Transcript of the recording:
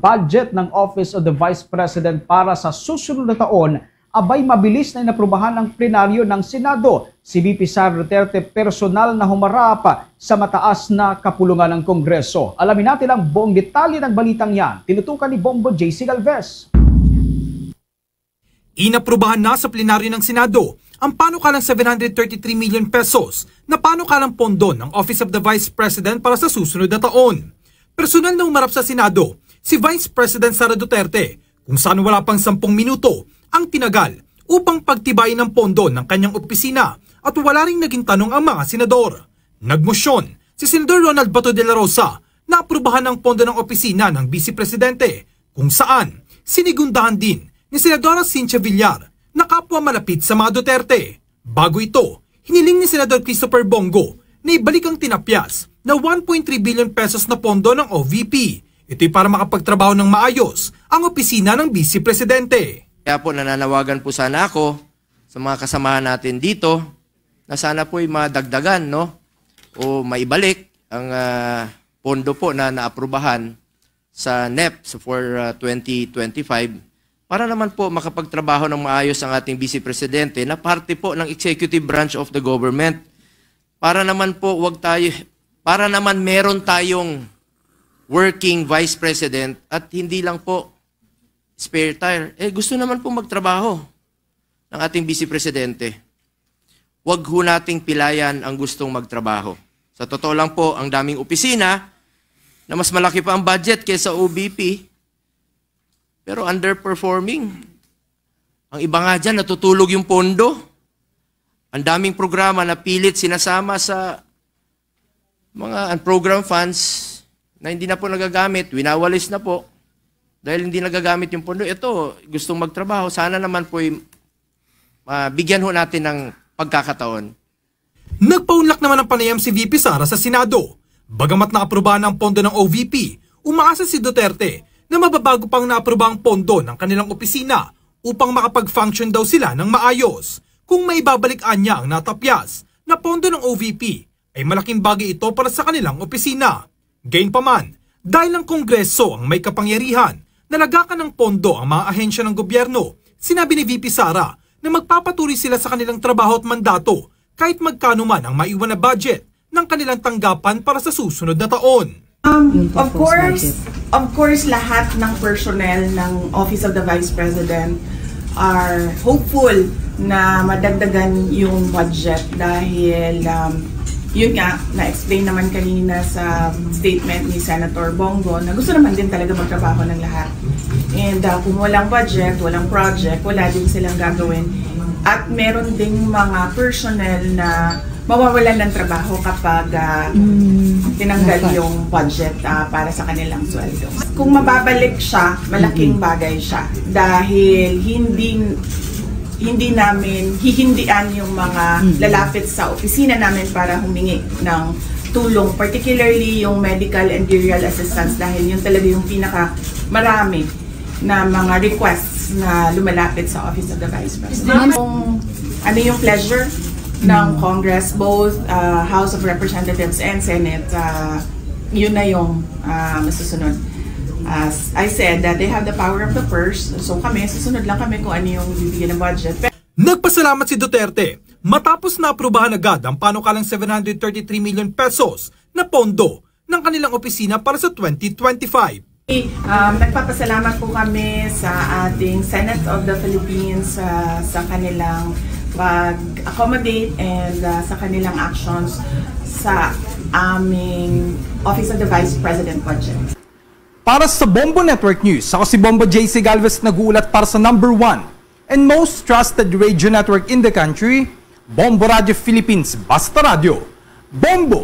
budget ng Office of the Vice President para sa susunod na taon, abay mabilis na inaprubahan ng plenaryo ng Senado. Si VP Sara Duterte personal na humarap sa mataas na kapulungan ng Kongreso. Alamin natin ang buong detalye ng balitang yan. Tinutukan ni Bombo JC Galvez. Inaprubahan na sa plenaryo ng Senado ang panukalang 733 million pesos na panukalang pondo ng Office of the Vice President para sa susunod na taon. Personal na humarap sa Senado si Vice President Sara Duterte kung saan wala pang 10 minuto ang tinagal upang pagtibayin ng pondo ng kanyang opisina at wala ring naging tanong ang mga senador. Nagmosyon si Senador Ronald Bato de la Rosa na aprubahan ng pondo ng opisina ng Vice Presidente kung saan sinigundahan din ni Senadora Cynthia Villar na kapwa malapit sa mga Duterte. Bago ito, hiniling ni Senador Christopher Bongo na ibalik ang tinapyas na 1.3 billion pesos na pondo ng OVP. Ito'y para makapagtrabaho ng maayos ang opisina ng Vice Presidente. Kaya po nananawagan po sana ako sa mga kasamahan natin dito na sana po ay madagdagan o maibalik ang pondo po na naaprubahan sa NEP for 2025 para naman po makapagtrabaho ng maayos ang ating Vice Presidente na parte po ng executive branch of the government. Para naman po para naman meron tayong working Vice President at hindi lang po spare tire. Gusto naman po magtrabaho ng ating Vice Presidente. Huwag ho nating pilayan ang gustong magtrabaho. Sa totoo lang po, ang daming opisina na mas malaki pa ang budget kaysa OVP, pero underperforming. Ang iba nga dyan, natutulog yung pondo. Ang daming programa na pilit sinasama sa mga program funds na hindi na po nagagamit, winawalis na po. Dahil hindi nagagamit yung pondo, ito, gustong magtrabaho. Sana naman po bigyan ho natin ng pagkakataon. Nagpaunlak naman ang panayam si VP Sara sa Senado. Bagamat naaprubahan ang pondo ng OVP, umaasa si Duterte na mababago pang naapruba ang pondo ng kanilang opisina upang makapag-function daw sila ng maayos. Kung may babalikan niya ang natapyas na pondo ng OVP, ay malaking bagay ito para sa kanilang opisina. Gayunpaman, dahil ang Kongreso ang may kapangyarihan na lagakan ng pondo ang mga ahensya ng gobyerno, sinabi ni VP Sara na magpapatuloy sila sa kanilang trabaho at mandato kahit magkano man ang maiwan na budget ng kanilang tanggapan para sa susunod na taon. Of course, lahat ng personnel ng Office of the Vice President are hopeful na madagdagan yung budget dahil yun nga, na-explain naman kanina sa statement ni Senator Bongo na gusto naman din talaga magtrabaho ng lahat. And kung walang budget, walang project, wala din silang gagawin. At meron ding mga personnel na mawawalan ng trabaho kapag tinanggal yung budget para sa kanilang sweldo. Kung mababalik siya, malaking bagay siya dahil hindi namin hihindian yung mga lalapit sa opisina namin para humingi ng tulong, particularly yung medical and burial assistance dahil yun talaga yung marami na mga requests na lumalapit sa Office of the Vice President. Ano yung pleasure ng Congress, both House of Representatives and Senate, yun na yung masusunod. As I said, that they have the power of the purse, so kami, susunod lang kami kung ano yung bibigyan ng budget. Nagpasalamat si Duterte matapos na aprubahan agad ang panukalang 733 million pesos na pondo ng kanilang opisina para sa 2025. Nagpapasalamat po kami sa ating Senate of the Philippines sa kanilang pag-accommodate and sa kanilang actions sa aming Office of the Vice President budget. Para sa Bombo Network News, ako si Bombo JC Galvez nag-uulat para sa #1 and most trusted radio network in the country, Bombo Radio Philippines, Basta Radio. Bombo!